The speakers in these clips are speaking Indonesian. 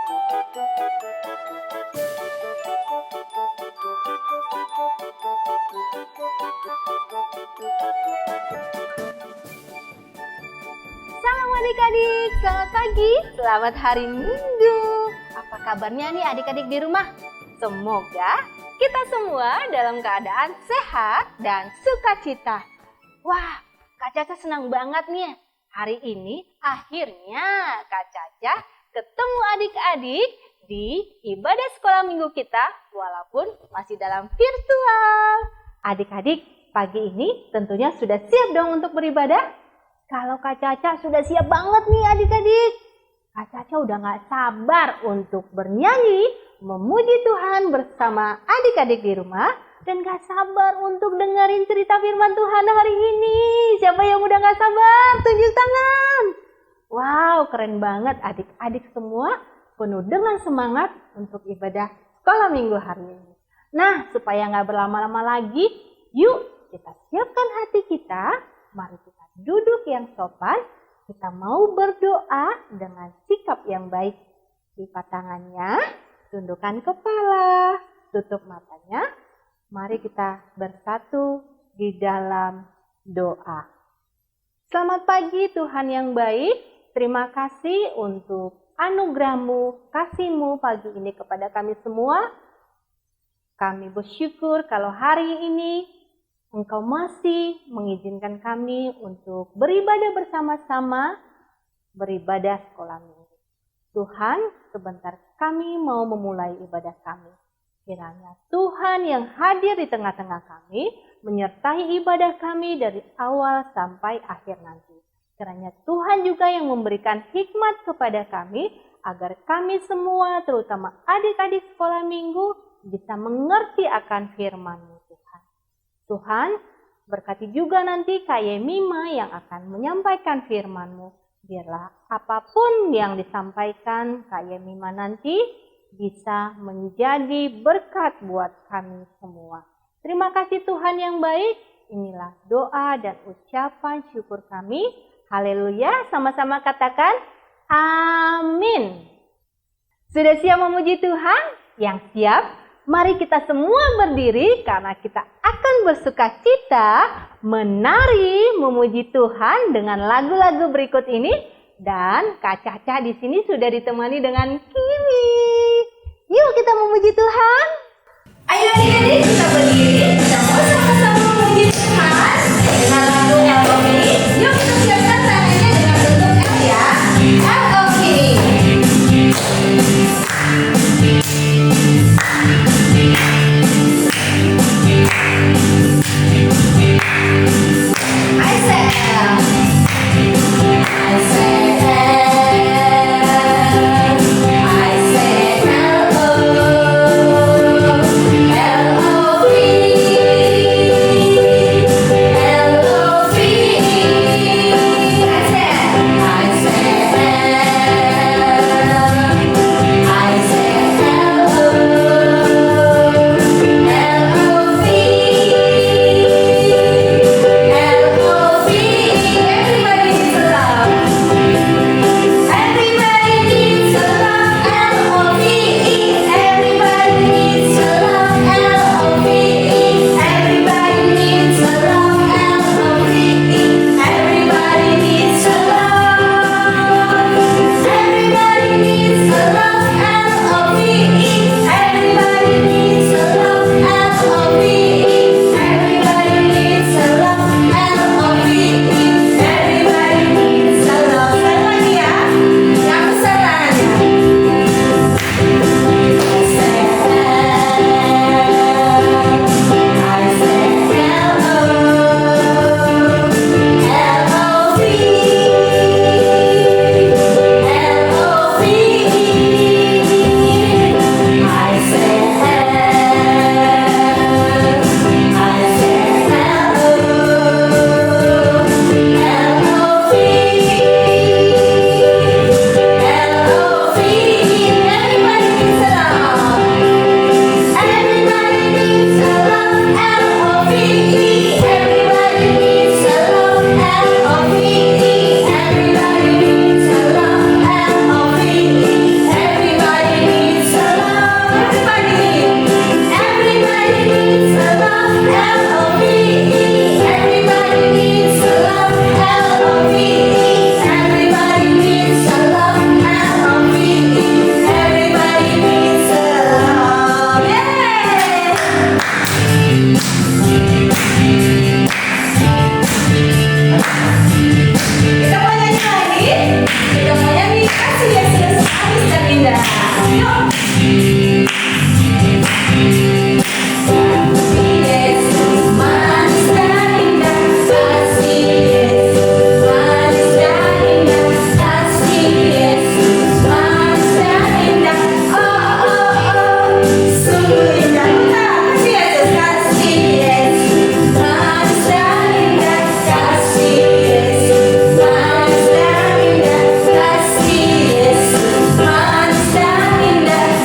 Salam adik-adik, selamat pagi, selamat hari Minggu. Apa kabarnya nih adik-adik di rumah? Semoga kita semua dalam keadaan sehat dan sukacita. Wah, Kak Caca senang banget nih. Hari ini akhirnya Kak Caca ketemu adik-adik di ibadah sekolah minggu kita walaupun masih dalam virtual. Adik-adik, pagi ini tentunya sudah siap dong untuk beribadah? Kalau Kak Caca sudah siap banget nih adik-adik. Kak Caca udah gak sabar untuk bernyanyi, memuji Tuhan bersama adik-adik di rumah. Dan gak sabar untuk dengerin cerita firman Tuhan hari ini. Siapa yang udah gak sabar? Tunjuk tangan. Wow, keren banget adik-adik semua penuh dengan semangat untuk ibadah sekolah minggu hari ini. Nah, supaya gak berlama-lama lagi, yuk kita siapkan hati kita. Mari kita duduk yang sopan, kita mau berdoa dengan sikap yang baik. Lipat tangannya, tundukkan kepala, tutup matanya. Mari kita bersatu di dalam doa. Selamat pagi Tuhan yang baik, terima kasih untuk anugerah-Mu, kasih-Mu pagi ini kepada kami semua. Kami bersyukur kalau hari ini Engkau masih mengizinkan kami untuk beribadah bersama-sama, beribadah sekolah minggu. Tuhan, sebentar kami mau memulai ibadah kami. Kiranya Tuhan yang hadir di tengah-tengah kami, menyertai ibadah kami dari awal sampai akhir nanti. Kiranya Tuhan juga yang memberikan hikmat kepada kami, agar kami semua, terutama adik-adik sekolah minggu, bisa mengerti akan firman-Mu. Tuhan, berkati juga nanti Kak Yemima yang akan menyampaikan firman-Mu. Biarlah apapun yang disampaikan Kak Yemima nanti bisa menjadi berkat buat kami semua. Terima kasih Tuhan yang baik. Inilah doa dan ucapan syukur kami. Haleluya, sama-sama katakan amin. Sudah siap memuji Tuhan? Yang siap? Mari kita semua berdiri karena kita akan bersukacita menari memuji Tuhan dengan lagu-lagu berikut ini. Dan Kak Caca di sini sudah ditemani dengan Kimi. Yuk kita memuji Tuhan. Ayo adik-adik kita berdiri, kita mau sama-sama memuji Tuhan dengan lagu L.O.V. Yuk kita siapkan tangannya dengan bentuk L ya. L.O.V. L.O.V. yuk. Kasih Yesus manis dan indah, kasih Yesus manis dan indah, kasih Yesus manis dan indah. Oh oh oh, sungguh indah. Kasih Yesus, kasih Yesus manis dan indah, kasih Yesus manis dan indah, kasih Yesus manis dan indah.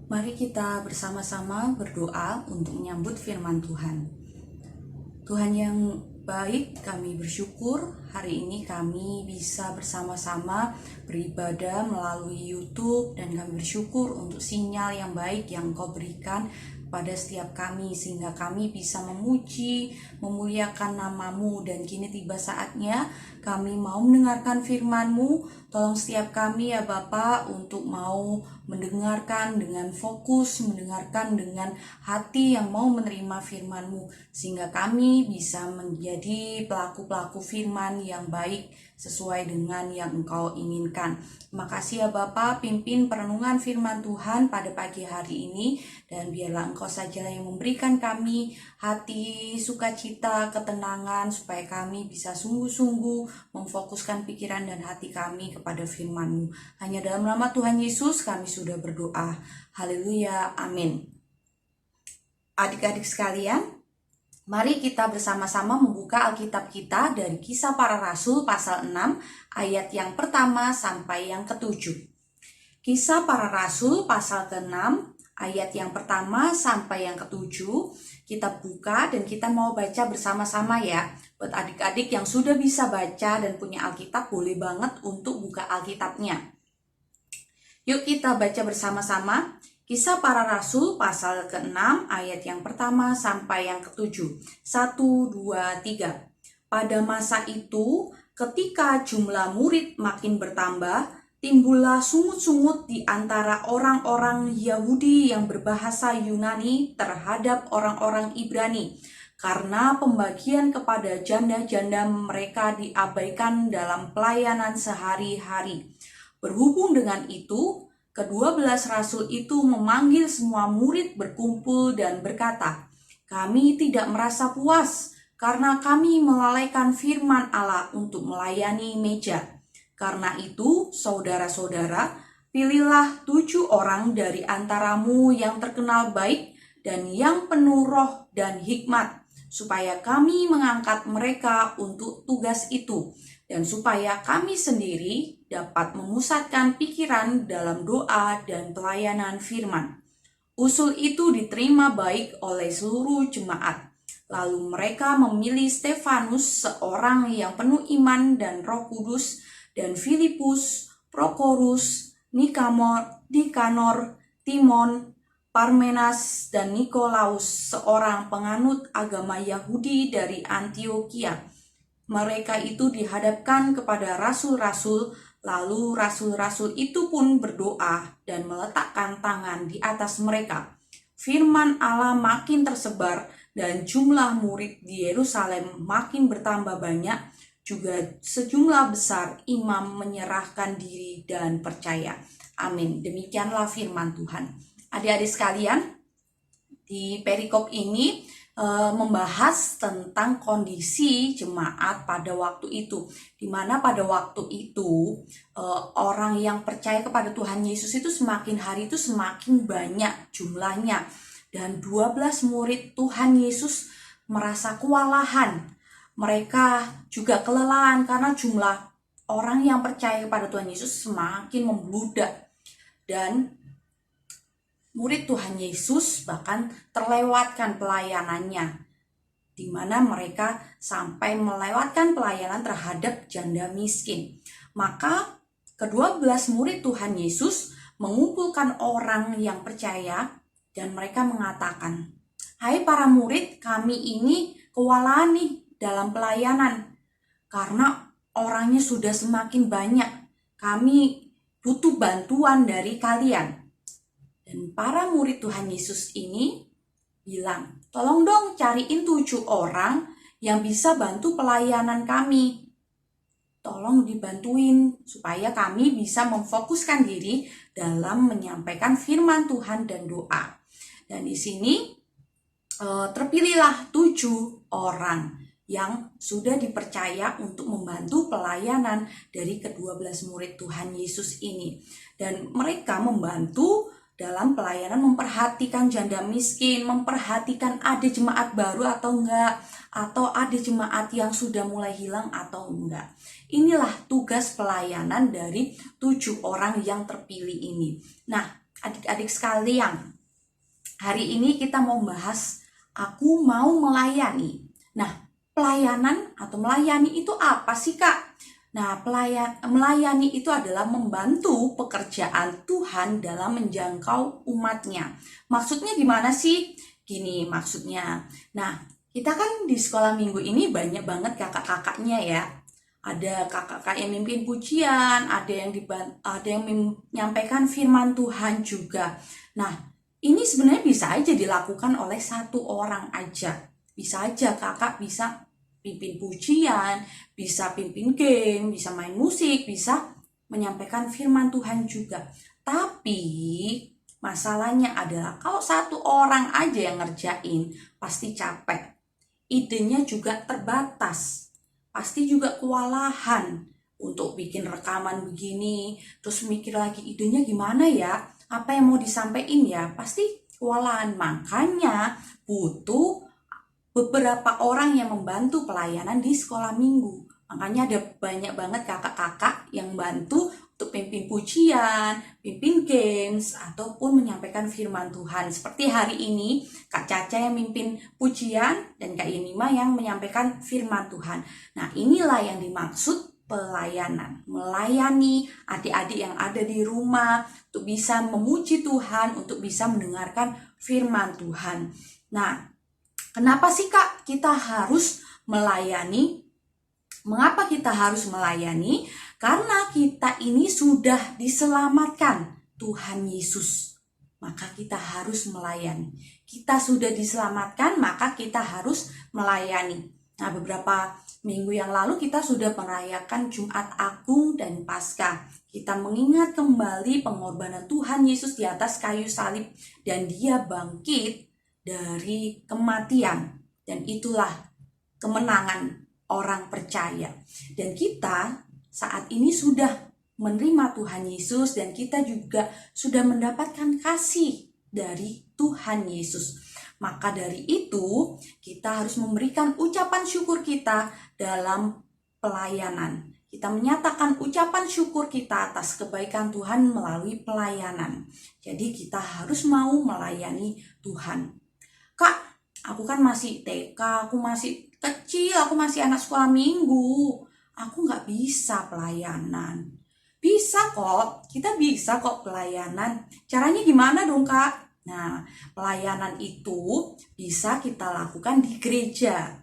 Mari kita bersama-sama berdoa untuk menyambut firman Tuhan. Tuhan yang baik, kami bersyukur hari ini kami bisa bersama-sama beribadah melalui YouTube, dan kami bersyukur untuk sinyal yang baik yang Engkau berikan pada setiap kami sehingga kami bisa memuji, memuliakan nama-Mu. Dan kini tiba saatnya kami mau mendengarkan firman-Mu. Tolong setiap kami ya Bapa untuk mau mendengarkan dengan fokus, mendengarkan dengan hati yang mau menerima firman-Mu, sehingga kami bisa menjadi pelaku-pelaku firman yang baik sesuai dengan yang Engkau inginkan. Terima kasih ya Bapa, pimpin perenungan firman Tuhan pada pagi hari ini, dan biarlah Engkau sajalah yang memberikan kami hati sukacita, ketenangan, supaya kami bisa sungguh-sungguh memfokuskan pikiran dan hati kami kepada firman-Mu. Hanya dalam nama Tuhan Yesus kami sudah berdoa. Haleluya, amin. Adik-adik sekalian, mari kita bersama-sama membuka Alkitab kita dari Kisah Para Rasul pasal 6 ayat yang pertama sampai yang ke-7. Kisah Para Rasul pasal ke-6 ayat yang pertama sampai yang ke-7 kita buka dan kita mau baca bersama-sama ya. Buat adik-adik yang sudah bisa baca dan punya Alkitab, boleh banget untuk buka Alkitabnya. Yuk kita baca bersama-sama Kisah Para Rasul pasal ke-6 ayat yang pertama sampai yang ke-7. 1, 2, 3. Pada masa itu, ketika jumlah murid makin bertambah, timbullah sungut-sungut di antara orang-orang Yahudi yang berbahasa Yunani terhadap orang-orang Ibrani, karena pembagian kepada janda-janda mereka diabaikan dalam pelayanan sehari-hari. Berhubung dengan itu, ke-12 rasul itu memanggil semua murid berkumpul dan berkata, "Kami tidak merasa puas karena kami melalaikan firman Allah untuk melayani meja. Karena itu, saudara-saudara, pilihlah 7 orang dari antaramu yang terkenal baik dan yang penuh roh dan hikmat, supaya kami mengangkat mereka untuk tugas itu, dan supaya kami sendiri dapat memusatkan pikiran dalam doa dan pelayanan firman." Usul itu diterima baik oleh seluruh jemaat. Lalu mereka memilih Stefanus, seorang yang penuh iman dan Roh Kudus, dan Filipus, Prokorus, Nikanor, Timon, Parmenas, dan Nikolaus, seorang penganut agama Yahudi dari Antioquia. Mereka itu dihadapkan kepada rasul-rasul, lalu rasul-rasul itu pun berdoa dan meletakkan tangan di atas mereka. Firman Allah makin tersebar dan jumlah murid di Yerusalem makin bertambah banyak. Juga sejumlah besar imam menyerahkan diri dan percaya. Amin. Demikianlah firman Tuhan. Adik-adik sekalian, di perikop ini membahas tentang kondisi jemaat pada waktu itu, di mana pada waktu itu orang yang percaya kepada Tuhan Yesus itu semakin hari itu semakin banyak jumlahnya, dan 12 murid Tuhan Yesus merasa kewalahan. Mereka juga kelelahan karena jumlah orang yang percaya kepada Tuhan Yesus semakin membludak, dan murid Tuhan Yesus bahkan terlewatkan pelayanannya, di mana mereka sampai melewatkan pelayanan terhadap janda miskin. Maka ke-12 murid Tuhan Yesus mengumpulkan orang yang percaya, dan mereka mengatakan, "Hai para murid, kami ini kewalahan nih dalam pelayanan, karena orangnya sudah semakin banyak. Kami butuh bantuan dari kalian." Dan para murid Tuhan Yesus ini bilang, "Tolong dong cariin 7 orang yang bisa bantu pelayanan kami. Tolong dibantuin supaya kami bisa memfokuskan diri dalam menyampaikan firman Tuhan dan doa." Dan di sini terpilihlah 7 orang yang sudah dipercaya untuk membantu pelayanan dari ke-12 murid Tuhan Yesus ini. Dan mereka membantu dalam pelayanan, memperhatikan janda miskin, memperhatikan ada jemaat baru atau enggak, atau ada jemaat yang sudah mulai hilang atau enggak. Inilah tugas pelayanan dari 7 orang yang terpilih ini. Nah, adik-adik sekalian, hari ini kita mau bahas aku mau melayani. Nah, pelayanan atau melayani itu apa sih, Kak? Nah, melayani itu adalah membantu pekerjaan Tuhan dalam menjangkau umatnya. Maksudnya gimana sih? Gini maksudnya. Nah, kita kan di sekolah minggu ini banyak banget kakak-kakaknya ya. Ada kakak-kakak yang mimpin pujian, ada yang menyampaikan firman Tuhan juga. Nah, ini sebenarnya bisa aja dilakukan oleh satu orang aja. Bisa aja kakak bisa pimpin pujian, bisa pimpin game, bisa main musik, bisa menyampaikan firman Tuhan juga. Tapi masalahnya adalah kalau satu orang aja yang ngerjain, pasti capek. Idenya juga terbatas. Pasti juga kewalahan untuk bikin rekaman begini, terus mikir lagi idenya gimana ya, apa yang mau disampaikan ya, pasti kewalahan. Makanya butuh beberapa orang yang membantu pelayanan di sekolah minggu. Makanya ada banyak banget kakak-kakak yang bantu untuk pimpin pujian, pimpin games, ataupun menyampaikan firman Tuhan. Seperti hari ini, Kak Caca yang mimpin pujian dan Kak Yenima yang menyampaikan firman Tuhan. Nah, inilah yang dimaksud pelayanan. Melayani adik-adik yang ada di rumah untuk bisa memuji Tuhan, untuk bisa mendengarkan firman Tuhan. Nah, kenapa sih Kak kita harus melayani? Mengapa kita harus melayani? Karena kita ini sudah diselamatkan Tuhan Yesus. Maka kita harus melayani. Kita sudah diselamatkan, maka kita harus melayani. Nah, beberapa minggu yang lalu kita sudah merayakan Jumat Agung dan Paskah. Kita mengingat kembali pengorbanan Tuhan Yesus di atas kayu salib dan Dia bangkit dari kematian, dan itulah kemenangan orang percaya. Dan kita saat ini sudah menerima Tuhan Yesus, dan kita juga sudah mendapatkan kasih dari Tuhan Yesus. Maka dari itu kita harus memberikan ucapan syukur kita dalam pelayanan. Kita menyatakan ucapan syukur kita atas kebaikan Tuhan melalui pelayanan. Jadi kita harus mau melayani Tuhan. Kak, aku kan masih TK, aku masih kecil, aku masih anak sekolah minggu. Aku nggak bisa pelayanan. Bisa kok, kita bisa kok pelayanan. Caranya gimana dong, Kak? Nah, pelayanan itu bisa kita lakukan di gereja.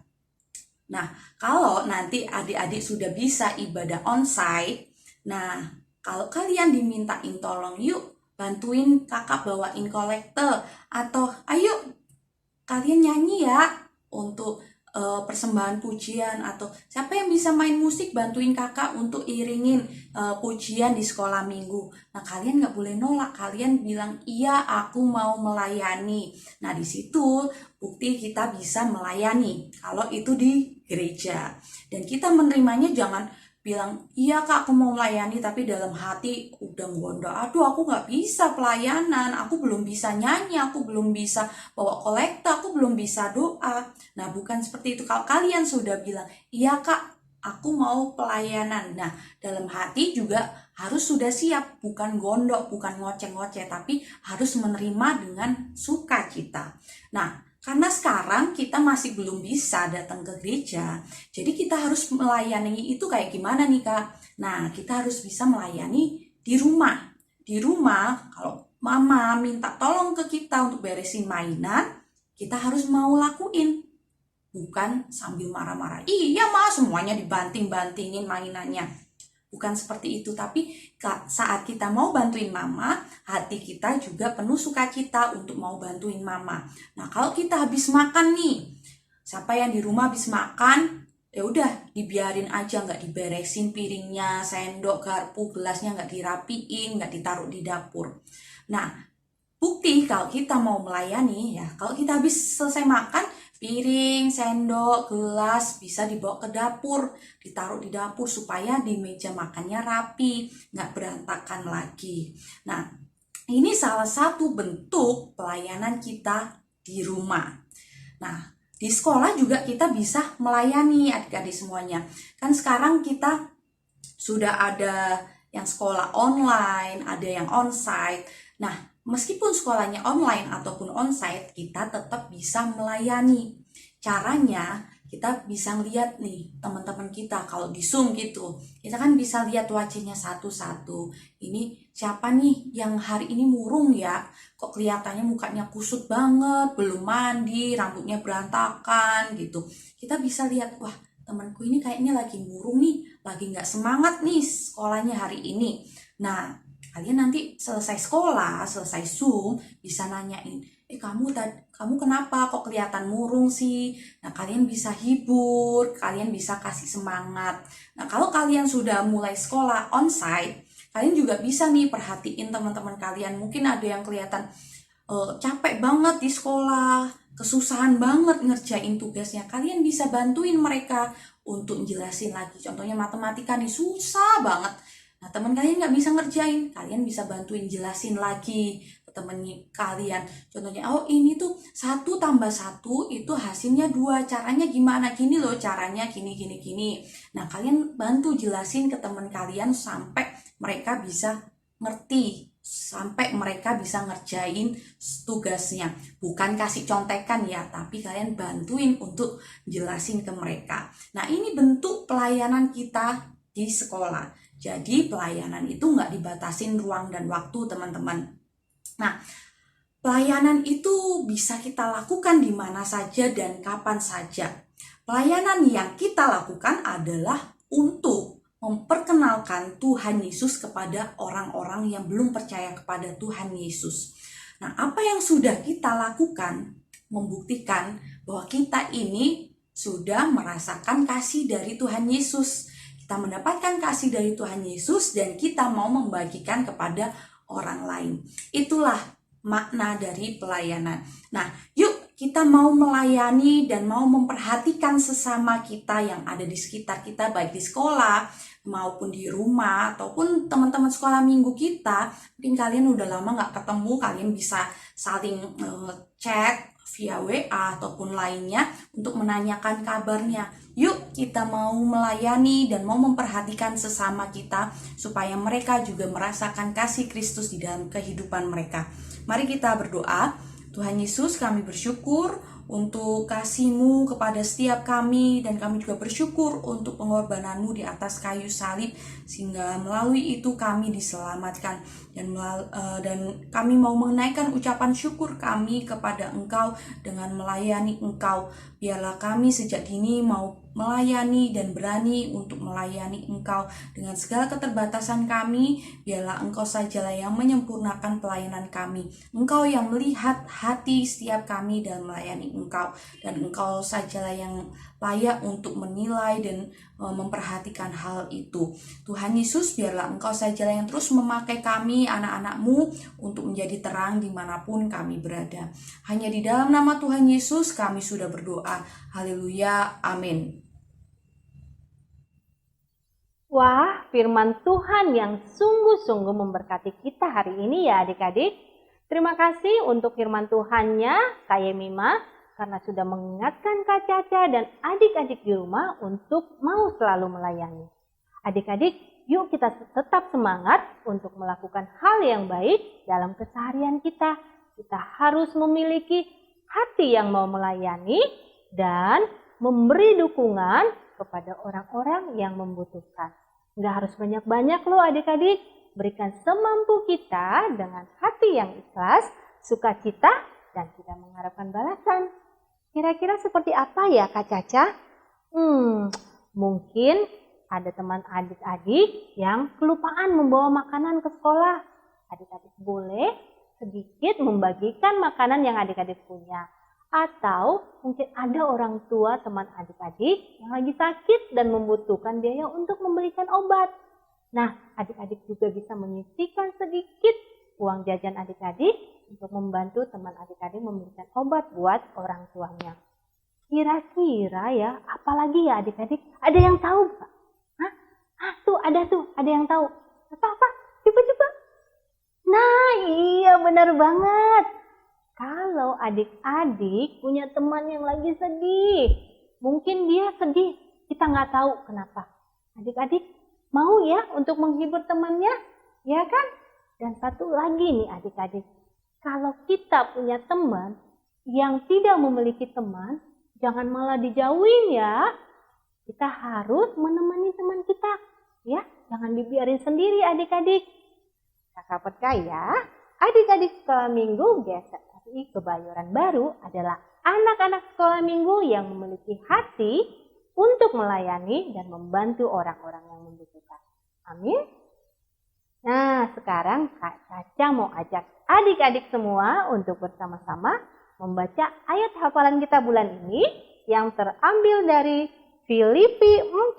Nah, kalau nanti adik-adik sudah bisa ibadah onsite, nah, kalau kalian dimintain tolong yuk, bantuin kakak bawain kolektor, atau ayo kalian nyanyi ya untuk persembahan pujian, atau siapa yang bisa main musik bantuin kakak untuk iringin pujian di sekolah minggu. Nah, kalian nggak boleh nolak, kalian bilang iya aku mau melayani. Nah, di situ bukti kita bisa melayani kalau itu di gereja. Dan kita menerimanya jangan bilang iya Kak aku mau melayani, tapi dalam hati udah gondok, aduh aku nggak bisa pelayanan, aku belum bisa nyanyi, aku belum bisa bawa kolektor, aku belum bisa doa. Nah, bukan seperti itu. Kalau kalian sudah bilang iya Kak aku mau pelayanan, nah dalam hati juga harus sudah siap, bukan gondok, bukan ngoceh-ngoceh, tapi harus menerima dengan sukacita. Nah, karena sekarang kita masih belum bisa datang ke gereja, jadi kita harus melayani itu kayak gimana nih Kak? Nah, kita harus bisa melayani di rumah. Di rumah, kalau mama minta tolong ke kita untuk beresin mainan, kita harus mau lakuin. Bukan sambil marah-marah, iya mas semuanya dibanting-bantingin mainannya. Bukan seperti itu, tapi saat kita mau bantuin mama, hati kita juga penuh sukacita untuk mau bantuin mama. Nah, kalau kita habis makan nih, siapa yang di rumah habis makan, ya udah dibiarin aja, nggak diberesin piringnya, sendok, garpu, gelasnya nggak dirapiin, nggak ditaruh di dapur. Nah, bukti kalau kita mau melayani ya, kalau kita habis selesai makan, piring, sendok, gelas bisa dibawa ke dapur, ditaruh di dapur supaya di meja makannya rapi, nggak berantakan lagi. Nah, ini salah satu bentuk pelayanan kita di rumah. Nah, di sekolah juga kita bisa melayani adik-adik semuanya. Kan sekarang kita sudah ada yang sekolah online, ada yang onsite. Nah, meskipun sekolahnya online ataupun onsite, kita tetap bisa melayani. Caranya, kita bisa lihat nih teman-teman kita kalau di Zoom gitu. Kita kan bisa lihat wajahnya satu-satu. Ini siapa nih yang hari ini murung ya? Kok kelihatannya mukanya kusut banget, belum mandi, rambutnya berantakan gitu. Kita bisa lihat, wah temanku ini kayaknya lagi murung nih, lagi nggak semangat nih sekolahnya hari ini. Nah, kalian nanti selesai sekolah, selesai Zoom, bisa nanyain, kamu kenapa kok kelihatan murung sih? Nah, kalian bisa hibur, kalian bisa kasih semangat. Nah, kalau kalian sudah mulai sekolah onsite, kalian juga bisa nih perhatiin teman-teman kalian. Mungkin ada yang kelihatan capek banget di sekolah, kesusahan banget ngerjain tugasnya. Kalian bisa bantuin mereka untuk jelasin lagi. Contohnya matematika nih susah banget. Nah, teman kalian nggak bisa ngerjain, kalian bisa bantuin jelasin lagi ke temen kalian. Contohnya, oh ini tuh 1+1 itu hasilnya 2. Caranya gimana? Gini loh caranya, gini. Nah, kalian bantu jelasin ke teman kalian sampai mereka bisa ngerti, sampai mereka bisa ngerjain tugasnya. Bukan kasih contekan ya, tapi kalian bantuin untuk jelasin ke mereka. Nah, ini bentuk pelayanan kita di sekolah. Jadi pelayanan itu nggak dibatasin ruang dan waktu, teman-teman. Nah, pelayanan itu bisa kita lakukan di mana saja dan kapan saja. Pelayanan yang kita lakukan adalah untuk memperkenalkan Tuhan Yesus kepada orang-orang yang belum percaya kepada Tuhan Yesus. Nah, apa yang sudah kita lakukan membuktikan bahwa kita ini sudah merasakan kasih dari Tuhan Yesus. Kita mendapatkan kasih dari Tuhan Yesus dan kita mau membagikan kepada orang lain. Itulah makna dari pelayanan. Nah, yuk kita mau melayani dan mau memperhatikan sesama kita yang ada di sekitar kita, baik di sekolah maupun di rumah ataupun teman-teman sekolah minggu kita. Mungkin kalian udah lama nggak ketemu, kalian bisa saling chat via WA ataupun lainnya untuk menanyakan kabarnya. Yuk kita mau melayani dan mau memperhatikan sesama kita supaya mereka juga merasakan kasih Kristus di dalam kehidupan mereka. Mari kita berdoa. Tuhan Yesus, kami bersyukur untuk kasih-Mu kepada setiap kami, dan kami juga bersyukur untuk pengorbanan-Mu di atas kayu salib, sehingga melalui itu kami diselamatkan, dan kami mau menaikkan ucapan syukur kami kepada Engkau dengan melayani Engkau. Biarlah kami sejak dini mau melayani dan berani untuk melayani Engkau dengan segala keterbatasan kami. Biarlah Engkau sajalah yang menyempurnakan pelayanan kami. Engkau yang melihat hati setiap kami dalam melayani Engkau, dan Engkau sajalah yang layak untuk menilai dan memperhatikan hal itu. Tuhan Yesus, biarlah Engkau sajalah yang terus memakai kami, anak-anak-Mu, untuk menjadi terang dimanapun kami berada. Hanya di dalam nama Tuhan Yesus kami sudah berdoa. Haleluya, amin. Wah, firman Tuhan yang sungguh-sungguh memberkati kita hari ini ya adik-adik. Terima kasih untuk firman Tuhannya, Kak Yemima, karena sudah mengingatkan Kak Caca dan adik-adik di rumah untuk mau selalu melayani. Adik-adik, yuk kita tetap semangat untuk melakukan hal yang baik dalam keseharian kita. Kita harus memiliki hati yang mau melayani dan memberi dukungan kepada orang-orang yang membutuhkan. Nggak harus banyak-banyak loh adik-adik. Berikan semampu kita dengan hati yang ikhlas, sukacita, dan tidak mengharapkan balasan. Kira-kira seperti apa ya Kak Caca? Mungkin ada teman adik-adik yang kelupaan membawa makanan ke sekolah. Adik-adik boleh sedikit membagikan makanan yang adik-adik punya. Atau mungkin ada orang tua teman adik-adik yang lagi sakit dan membutuhkan biaya untuk membelikan obat. Nah, adik-adik juga bisa menyisihkan sedikit uang jajan adik-adik untuk membantu teman adik-adik membelikan obat buat orang tuanya. Kira-kira ya, apalagi ya adik-adik? Ada yang tahu Pak? Ada yang tahu. Apa? Coba. Nah, iya benar banget. Kalau adik-adik punya teman yang lagi sedih, mungkin dia sedih, kita nggak tahu kenapa. Adik-adik mau ya untuk menghibur temannya, ya kan? Dan satu lagi nih adik-adik, Kalau kita punya teman yang tidak memiliki teman, jangan malah dijauhin ya. Kita harus menemani teman kita, ya. Jangan dibiarin sendiri adik-adik. Kakak percaya, adik-adik sekolah minggu GSRI Kebayoran Baru adalah anak-anak sekolah minggu yang memiliki hati untuk melayani dan membantu orang-orang yang membutuhkan. Amin. Nah, sekarang Kak Caca mau ajak adik-adik semua untuk bersama-sama membaca ayat hafalan kita bulan ini yang terambil dari Filipi 4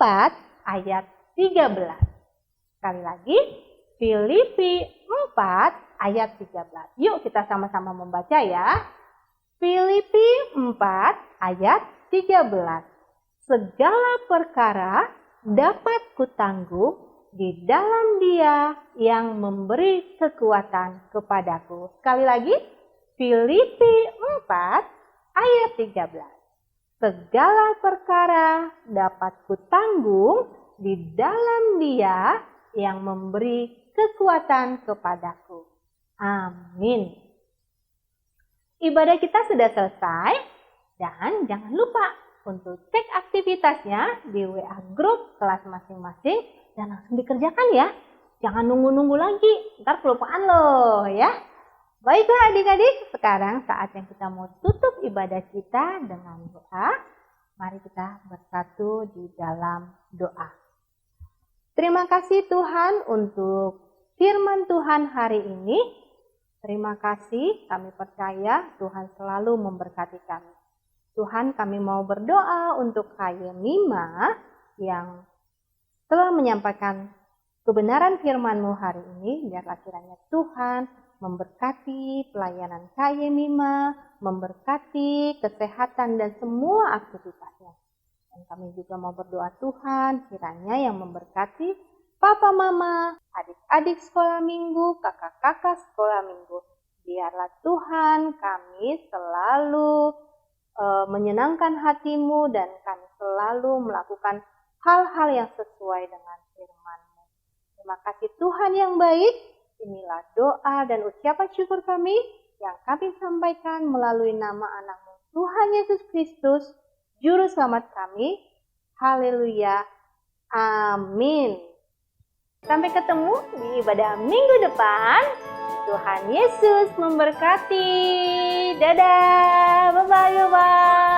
ayat 13. Sekali lagi, Filipi 4 ayat 13. Yuk kita sama-sama membaca ya. Filipi 4 ayat 13. Segala perkara dapat kutanggung di dalam Dia yang memberi kekuatan kepadaku. Sekali lagi, Filipi 4 ayat 13. Segala perkara dapat kutanggung di dalam Dia yang memberi kekuatan kepadaku. Amin. Ibadah kita sudah selesai dan jangan lupa untuk cek aktivitasnya di WA grup kelas masing-masing dan langsung dikerjakan ya. Jangan nunggu-nunggu lagi, ntar kelupaan loh ya. Baiklah adik-adik, sekarang saatnya kita mau tutup ibadah kita dengan doa. Mari kita bersatu di dalam doa. Terima kasih Tuhan untuk firman Tuhan hari ini. Terima kasih, kami percaya Tuhan selalu memberkati kami. Tuhan, kami mau berdoa untuk Mima yang telah menyampaikan kebenaran firman-Mu hari ini. Biarlah kiranya Tuhan memberkati pelayanan Mima, memberkati kesehatan dan semua aktivitasnya. Dan kami juga mau berdoa Tuhan, kiranya yang memberkati Papa Mama, adik-adik sekolah minggu, kakak-kakak sekolah minggu. Biarlah Tuhan kami selalu menyenangkan hati-Mu dan kami selalu melakukan hal-hal yang sesuai dengan firman-Mu. Terima kasih Tuhan yang baik. Inilah doa dan ucapan syukur kami yang kami sampaikan melalui nama anak-Mu Tuhan Yesus Kristus, Juru Selamat kami. Haleluya. Amin. Sampai ketemu di ibadah minggu depan. Tuhan Yesus memberkati. Dadah. Bye-bye.